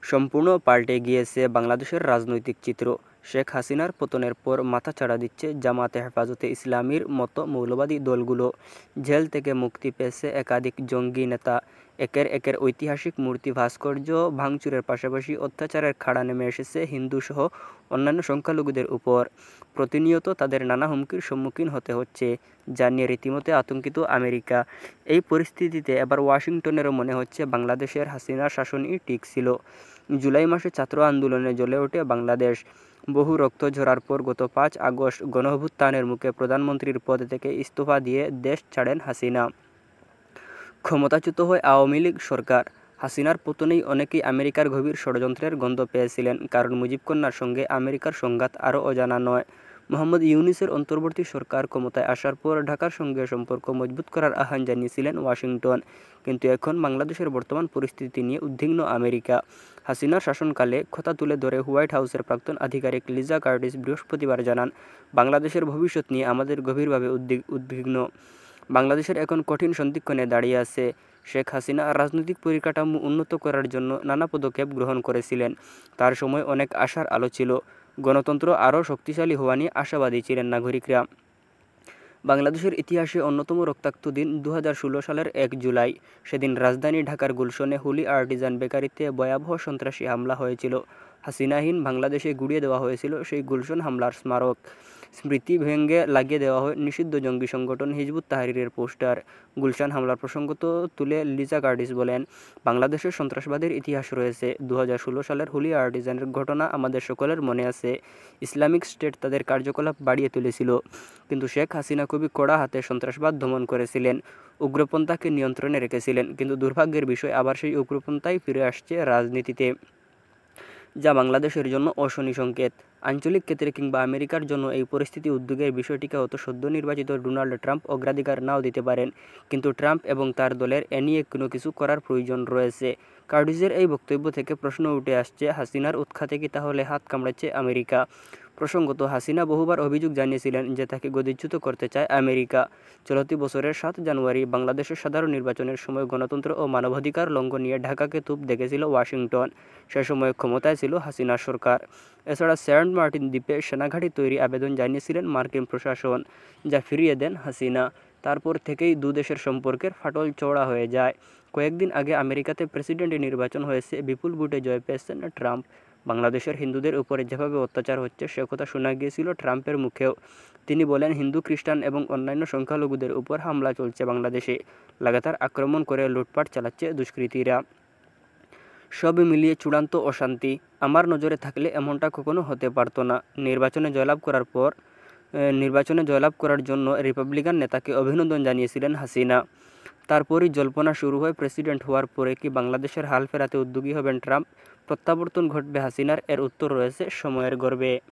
সম্পূর্ণ পাল্টে গিয়েছে বাংলাদেশের রাজনৈতিক চিত্র। শেখ হাসিনার পতনের পর মাথাচাড়া দিচ্ছে জামাতে হেফাজতে ইসলামীর মতো মৌলবাদী দলগুলো। জেল থেকে মুক্তি পেয়েছে একাধিক জঙ্গি নেতা। একের ঐতিহাসিক মূর্তি ভাস্কর্য ভাঙচুরের পাশাপাশি অত্যাচারের খাড়া নেমে এসেছে হিন্দুসহ অন্যান্য সংখ্যালঘুদের উপর। প্রতিনিয়ত তাদের নানা হুমকির সম্মুখীন হতে হচ্ছে, যা নিয়ে রীতিমতো আতঙ্কিত আমেরিকা। এই পরিস্থিতিতে এবার ওয়াশিংটনেরও মনে হচ্ছে বাংলাদেশের হাসিনার শাসনই ঠিক ছিল। জুলাই মাসে ছাত্র আন্দোলনে জ্বলে ওঠে বাংলাদেশ। বহু রক্ত ঝরার পর গত ৫ আগস্ট গণঅভ্যুত্থানের মুখে প্রধানমন্ত্রীর পদ থেকে ইস্তফা দিয়ে দেশ ছাড়েন হাসিনা। ক্ষমতাচ্যুত হয় আওয়ামী লীগ সরকার। হাসিনার পতনেই অনেকেই আমেরিকার গভীর ষড়যন্ত্রের গন্ধ পেয়েছিলেন, কারণ মুজিব কন্যার সঙ্গে আমেরিকার সংঘাত আরও অজানা নয়। মোহাম্মদ ইউনূসের অন্তর্বর্তী সরকার ক্ষমতায় আসার পর ঢাকার সঙ্গে সম্পর্ক মজবুত করার আহ্বান জানিয়েছিলেন ওয়াশিংটন। কিন্তু এখন বাংলাদেশের বর্তমান পরিস্থিতি নিয়ে উদ্বিগ্ন আমেরিকা। হাসিনার শাসনকালে কথা তুলে ধরে হোয়াইট হাউসের প্রাক্তন আধিকারিক লিজা কার্টিস বৃহস্পতিবার জানান, বাংলাদেশের ভবিষ্যৎ নিয়ে আমাদের গভীরভাবে উদ্বিগ্ন। বাংলাদেশের এখন কঠিন সন্ধিক্ষণে দাঁড়িয়ে আছে। শেখ হাসিনা রাজনৈতিক পরিকাঠামো উন্নত করার জন্য নানা পদক্ষেপ গ্রহণ করেছিলেন। তার সময় অনেক আশার আলো ছিল। গণতন্ত্র আরও শক্তিশালী হওয়া নিয়ে আশাবাদী ছিলেন নাগরিকরা। বাংলাদেশের ইতিহাসে অন্যতম রক্তাক্ত দিন ২০১৬ সালের ১ জুলাই। সেদিন রাজধানী ঢাকার গুলশনে হুলি আর্টিজান বেকারিতে ভয়াবহ সন্ত্রাসী হামলা হয়েছিল। হাসিনাহীন বাংলাদেশে গুড়িয়ে দেওয়া হয়েছিল সেই গুলশন হামলার স্মারক। স্মৃতি ভেঙে লাগিয়ে দেওয়া হয় নিষিদ্ধ জঙ্গি সংগঠন হিজবুত তাহরিরের পোস্টার। গুলশান হামলার প্রসঙ্গ তুলে লিজা কার্টিস বলেন, বাংলাদেশের সন্ত্রাসবাদের ইতিহাস রয়েছে। ২০১৬ সালের হুলি আর্টিজানের ঘটনা আমাদের সকলের মনে আছে। ইসলামিক স্টেট তাদের কার্যকলাপ বাড়িয়ে তুলেছিল, কিন্তু শেখ হাসিনা খুবই কড়া হাতে সন্ত্রাসবাদ দমন করেছিলেন, উগ্রপন্থাকে নিয়ন্ত্রণে রেখেছিলেন। কিন্তু দুর্ভাগ্যের বিষয়, আবার সেই উগ্রপন্থাই ফিরে আসছে রাজনীতিতে, যা বাংলাদেশের জন্য অশনি সংকেত। আঞ্চলিক ক্ষেত্রে কিংবা আমেরিকার জন্য এই পরিস্থিতি উদ্বেগের বিষয়টিকে হয়তো সদ্য নির্বাচিত ডোনাল্ড ট্রাম্প অগ্রাধিকার নাও দিতে পারেন, কিন্তু ট্রাম্প এবং তার দলের এ নিয়ে কোনো কিছু করার প্রয়োজন রয়েছে। কার্টিসের এই বক্তব্য থেকে প্রশ্ন উঠে আসছে, হাসিনার উৎখাতে কি তাহলে হাত কামড়াচ্ছে আমেরিকা? প্রসঙ্গত, হাসিনা বহুবার অভিযোগ জানিয়েছিলেন যে তাকে গদিচ্যুত করতে চায় আমেরিকা। চলতি বছরের ৭ জানুয়ারি বাংলাদেশের সাধারণ নির্বাচনের সময় গণতন্ত্র ও মানবাধিকার লঙ্ঘন নিয়ে ঢাকাকে তুপ দেখেছিল ওয়াশিংটন। সে সময় ক্ষমতায় ছিল হাসিনার সরকার। এছাড়া সেন্ট মার্টিন দ্বীপে সেনাঘাঁটি তৈরি আবেদন জানিয়েছিলেন মার্কিন প্রশাসন, যা ফিরিয়ে দেন হাসিনা। তারপর থেকেই দুদেশের সম্পর্কের ফাটল চওড়া হয়ে যায়। কয়েকদিন আগে আমেরিকাতে প্রেসিডেন্ট নির্বাচন হয়েছে, বিপুল ভোটে জয় পেয়েছেন ট্রাম্প। বাংলাদেশের হিন্দুদের উপরে যেভাবে অত্যাচার হচ্ছে সে কথা শোনা গিয়েছিল ট্রাম্পের মুখেও। তিনি বলেন, হিন্দু, খ্রিস্টান এবং অন্যান্য সংখ্যালঘুদের উপর হামলা চলছে বাংলাদেশে। লাগাতার আক্রমণ করে লুটপাট চালাচ্ছে দুষ্কৃতীরা। সব মিলিয়ে চূড়ান্ত অশান্তি। আমার নজরে থাকলে এমনটা কখনো হতে পারত না। নির্বাচনে জয়লাভ করার জন্য রিপাবলিকান নেতাকে অভিনন্দন জানিয়েছিলেন হাসিনা। তারপরই জল্পনা শুরু হয়, প্রেসিডেন্ট হওয়ার পরে কি বাংলাদেশের হাল ফেরাতে উদ্যোগী হবেন ট্রাম্প? প্রত্যাবর্তন ঘটবে হাসিনার? এর উত্তর রয়েছে সময়ের গর্ভে।